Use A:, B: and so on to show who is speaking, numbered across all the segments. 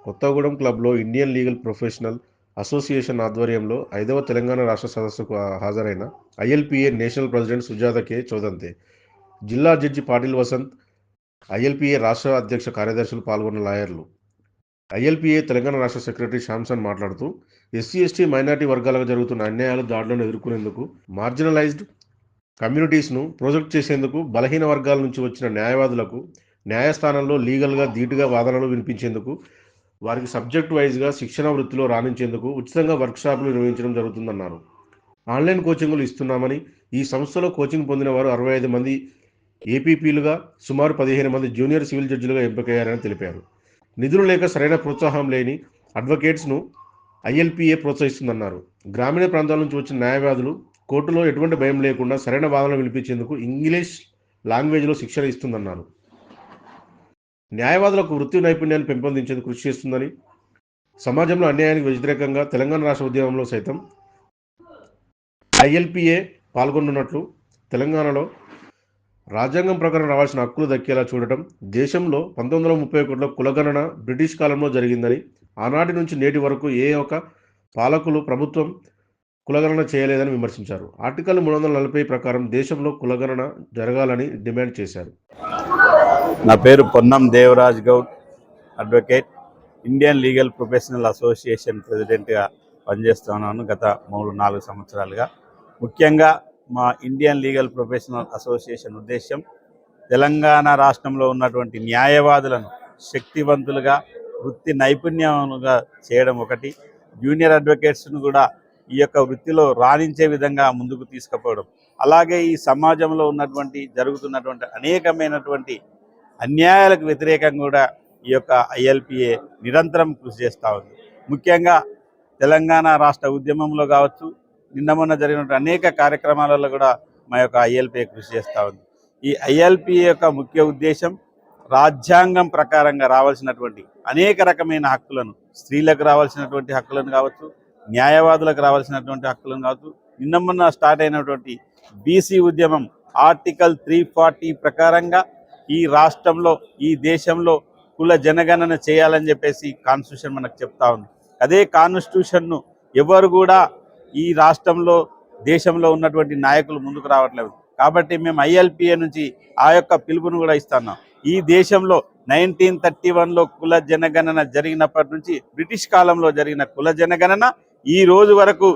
A: కొత్తగూడెం క్లబ్లో Indian legal professional association ఆధ్వర్యంలో 5వ తెలంగాణ రాష్ట్ర సదస్సుకు హాజరైన ఐఎల్పీఏ నేషనల్ ప్రెసిడెంట్ సుజాత కె చౌదంతే, జిల్లా జడ్జి పాటిల్ వసంత్, ఐఎల్పీఏ రాష్ట్ర అధ్యక్ష కార్యదర్శులు పాల్గొన్న లాయర్లు. ఐఎల్పీఏ తెలంగాణ రాష్ట్ర సెక్రటరీ శాంసన్ మాట్లాడుతూ, ఎస్సీ ఎస్టీ మైనార్టీ వర్గాలకు జరుగుతున్న అన్యాయాలు దాడులను ఎదుర్కొనేందుకు, మార్జినలైజ్డ్ కమ్యూనిటీస్ను ప్రొజెక్ట్ చేసేందుకు, బలహీన వర్గాల నుంచి వచ్చిన న్యాయవాదులకు న్యాయస్థానంలో లీగల్గా ధీటుగా వాదనలు వినిపించేందుకు, వారికి సబ్జెక్ట్ వైజ్గా శిక్షణ వృత్తిలో రాణించేందుకు ఉచితంగా వర్క్షాపులు నిర్వహించడం జరుగుతుందన్నారు. ఆన్లైన్ కోచింగులు ఇస్తున్నామని, ఈ సంస్థలో కోచింగ్ పొందిన వారు 65 మంది ఏపీపీలుగా, సుమారు 15 మంది జూనియర్ సివిల్ జడ్జిలుగా ఎంపికయ్యారని తెలిపారు. నిధులు లేక సరైన ప్రోత్సాహం లేని అడ్వకేట్స్ను ఐఎల్పీఏ ప్రోత్సహిస్తుందన్నారు. గ్రామీణ ప్రాంతాల నుంచి వచ్చిన న్యాయవాదులు కోర్టులో ఎటువంటి భయం లేకుండా సరైన వాదనలు వినిపించేందుకు ఇంగ్లీష్ లాంగ్వేజ్లో శిక్షణ ఇస్తుందన్నారు. న్యాయవాదులకు వృత్తి నైపుణ్యాన్ని పెంపొందించేందుకు కృషి చేస్తుందని, సమాజంలో అన్యాయానికి వ్యతిరేకంగా తెలంగాణ రాష్ట్ర ఉద్యమంలో సైతం ఐఎల్పీఏ పాల్గొన్నట్లు, తెలంగాణలో రాజ్యాంగం ప్రకారం రావాల్సిన హక్కులు దక్కేలా చూడటం, దేశంలో 1931లో కులగణన బ్రిటిష్ కాలంలో జరిగిందని, ఆనాటి నుంచి నేటి వరకు ఏ ఒక్క పాలకులు ప్రభుత్వం కులగణన చేయలేదని విమర్శించారు. ఆర్టికల్ 340 ప్రకారం దేశంలో కులగణన జరగాలని డిమాండ్ చేశారు.
B: నా పేరు Ponnam Devaraj Goud, advocate, Indian legal professional association ప్రెసిడెంట్గా పనిచేస్తున్నాను గత 3-4 సంవత్సరాలుగా. ముఖ్యంగా మా ఇండియన్ లీగల్ ప్రొఫెషనల్ అసోసియేషన్ ఉద్దేశం తెలంగాణ రాష్ట్రంలో ఉన్నటువంటి న్యాయవాదులను శక్తివంతులుగా, వృత్తి నైపుణ్యంగా చేయడం ఒకటి, జూనియర్ అడ్వకేట్స్ను కూడా ఈ యొక్క వృత్తిలో రాణించే విధంగా ముందుకు తీసుకుపోవడం, అలాగే ఈ సమాజంలో ఉన్నటువంటి జరుగుతున్నటువంటి అనేకమైనటువంటి అన్యాయాలకు వ్యతిరేకంగా కూడా ఈ యొక్క ఐఎల్పీఏ నిరంతరం కృషి చేస్తూ ఉంది. ముఖ్యంగా తెలంగాణ రాష్ట్ర ఉద్యమంలో కావచ్చు, నిన్న మొన్న జరిగిన అనేక కార్యక్రమాలలో కూడా మా యొక్క ఐఎల్పీఏ కృషి చేస్తూ ఉంది. ఈ ఐఎల్పీఏ యొక్క ముఖ్య ఉద్దేశం రాజ్యాంగం ప్రకారంగా రావాల్సినటువంటి అనేక రకమైన హక్కులను, స్త్రీలకు రావాల్సినటువంటి హక్కులను కావచ్చు, న్యాయవాదులకు రావాల్సినటువంటి హక్కులను కావచ్చు, నిన్న మొన్న స్టార్ట్ అయినటువంటి బీసీ ఉద్యమం ఆర్టికల్ 340 ప్రకారంగా ఈ రాష్ట్రంలో, ఈ దేశంలో కుల జనగణన చేయాలని చెప్పేసి కాన్స్టిట్యూషన్ మనకు చెప్తా ఉంది. అదే కాన్స్టిట్యూషన్ను ఎవరు కూడా ఈ రాష్ట్రంలో, దేశంలో ఉన్నటువంటి నాయకులు ముందుకు రావట్లేదు. కాబట్టి మేము ఐఎల్పీఏ నుంచి ఆ యొక్క పిలుపును కూడా ఇస్తున్నాం. ఈ దేశంలో 1931లో కుల జనగణన జరిగినప్పటి నుంచి, బ్రిటిష్ కాలంలో జరిగిన కుల జనగణన ఈ రోజు వరకు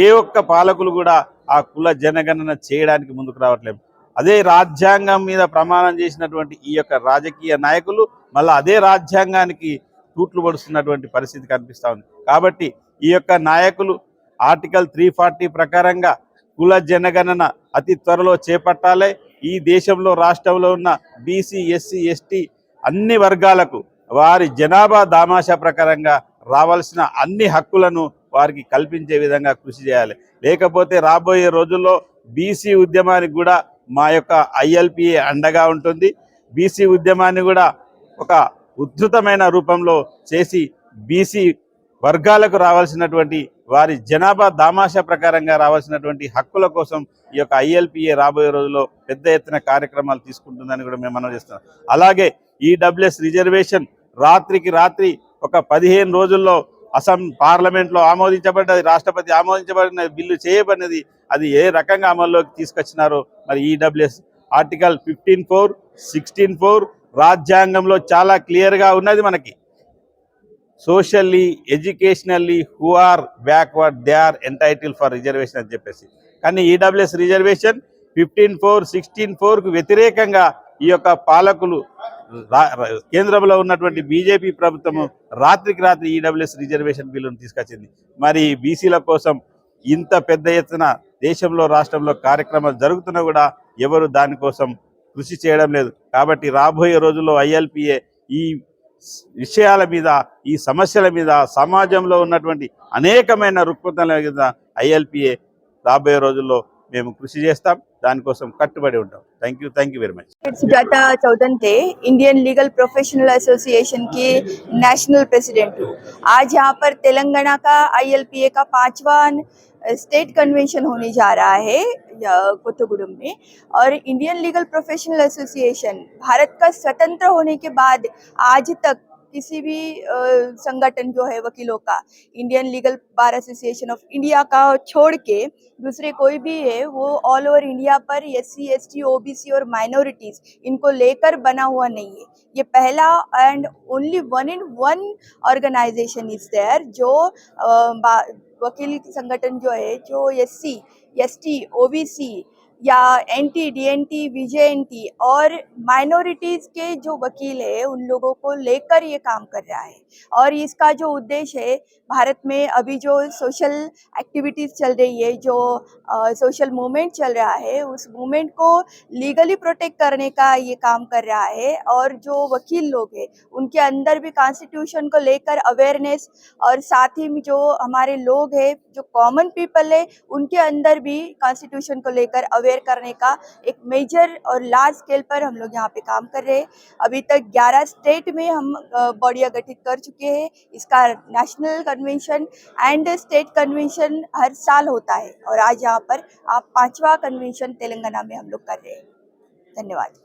B: ఏ ఒక్క పాలకులు కూడా ఆ కుల జనగణన చేయడానికి ముందుకు రావట్లేదు. అదే రాజ్యాంగం మీద ప్రమాణం చేసినటువంటి ఈ యొక్క రాజకీయ నాయకులు మళ్ళీ అదే రాజ్యాంగానికి తూట్లు పడుతున్నటువంటి పరిస్థితి కనిపిస్తూ ఉంది. కాబట్టి ఈ యొక్క నాయకులు ఆర్టికల్ 340 ప్రకారంగా కుల జనగణన అతి త్వరలో చేపట్టాలి. ఈ దేశంలో, రాష్ట్రంలో ఉన్న బీసీ, ఎస్సీ, ఎస్టీ అన్ని వర్గాలకు వారి జనాభా దామాషా ప్రకారంగా రావాల్సిన అన్ని హక్కులను వారికి కల్పించే విధంగా కృషి చేయాలి. లేకపోతే రాబోయే రోజుల్లో బీసీ ఉద్యమానికి కూడా మా యొక్క ఐఎల్పీఏ అండగా ఉంటుంది. బీసీ ఉద్యమాన్ని కూడా ఒక ఉద్ధృతమైన రూపంలో చేసి బీసీ వర్గాలకు రావాల్సినటువంటి, వారి జనాభా దామాషా ప్రకారంగా రావాల్సినటువంటి హక్కుల కోసం ఈ యొక్క ఐఎల్పీఏ రాబోయే రోజుల్లో పెద్ద ఎత్తున కార్యక్రమాలు తీసుకుంటుందని కూడా మేము మనం చేస్తున్నాం. అలాగే ఈడబ్ల్యూఎస్ రిజర్వేషన్ రాత్రికి రాత్రి ఒక 15 రోజుల్లో పార్లమెంట్లో ఆమోదించబడ్డది, రాష్ట్రపతి ఆమోదించబడిన బిల్లు చేయబడినది. అది ఏ రకంగా అమల్లోకి తీసుకొచ్చినారో మరి ఈడబ్ల్యూఎస్ ఆర్టికల్ 15(4), 16(4) రాజ్యాంగంలో చాలా క్లియర్గా ఉన్నది. మనకి socially, educationally who are backward they are entitle for reservation అని చెప్పేసి. కానీ ఈడబ్ల్యూఎస్ రిజర్వేషన్ 15(4), 16(4కు వ్యతిరేకంగా ఈ యొక్క పాలకులు, కేంద్రంలో ఉన్నటువంటి బీజేపీ ప్రభుత్వము రాత్రికి రాత్రి ఈడబ్ల్యూఎస్ రిజర్వేషన్ బిల్లును తీసుకొచ్చింది. మరి బీసీల కోసం ఇంత పెద్ద ఎత్తున దేశంలో, రాష్ట్రంలో కార్యక్రమాలు జరుగుతున్నా కూడా ఎవరు దానికోసం కృషి చేయడం లేదు. కాబట్టి రాబోయే రోజుల్లో ఐఎల్పీఏ ఈ విషయాల మీద, ఈ సమస్యల మీద, సమాజంలో ఉన్నటువంటి అనేకమైన రుగ్మతల మీద ఐఎల్పీఏ రాబోయే రోజుల్లో మేము కృషి చేస్తాం, దానికోసం కట్టుబడి ఉంటాం. Thank you very much.
C: Sujata Chaudante, Indian legal professional association की नेशनल प्रेसिडेंट हूँ। आज यहाँ पर तेलंगाना का ILPA का 5वां स्टेट कन्वेंशन होने जा रहा है कोत्तगुडम में। और Indian legal professional association Bharat का स्वतंत्र होने के बाद आज तक किसी भी संगठन जो है वकीलों का, Indian legal bar association of India का छोड़ के दूसरे कोई भी है, वो ऑल ओवर इंडिया पर SC ST OBC और माइनॉरिटीज इनको लेकर बना हुआ नहीं है। ये पहला and only one in one organisation is there जो वकील संगठन जो है, जो SC ST OBC या NT DNT VJNT और माइनॉरिटीज के जो वकील है उन लोगों को लेकर ये काम कर रहा है। और इसका जो उद्देश्य है, भारत में अभी जो सोशल एक्टिविटीज चल रही है, जो सोशल मूवमेंट चल रहा है, उस मूवमेंट को लीगली प्रोटेक्ट करने का ये काम कर रहा है। और जो वकील लोग हैं उनके अंदर भी कॉन्स्टिट्यूशन को लेकर अवेयरनेस, और साथ ही में जो हमारे लोग हैं, जो कॉमन पीपल है, उनके अंदर भी कॉन्स्टिट्यूशन को लेकर अवेयर करने का एक मेजर और लार्ज स्केल पर हम लोग यहाँ पे काम कर रहे हैं। अभी तक 11 स्टेट में हम बॉडियाँ गठित कर चुके हैं। इसका national convention and state convention हर साल होता है, और आज यहाँ पर आप 5वां कन्वेंशन तेलंगाना में हम लोग कर रहे हैं। धन्यवाद।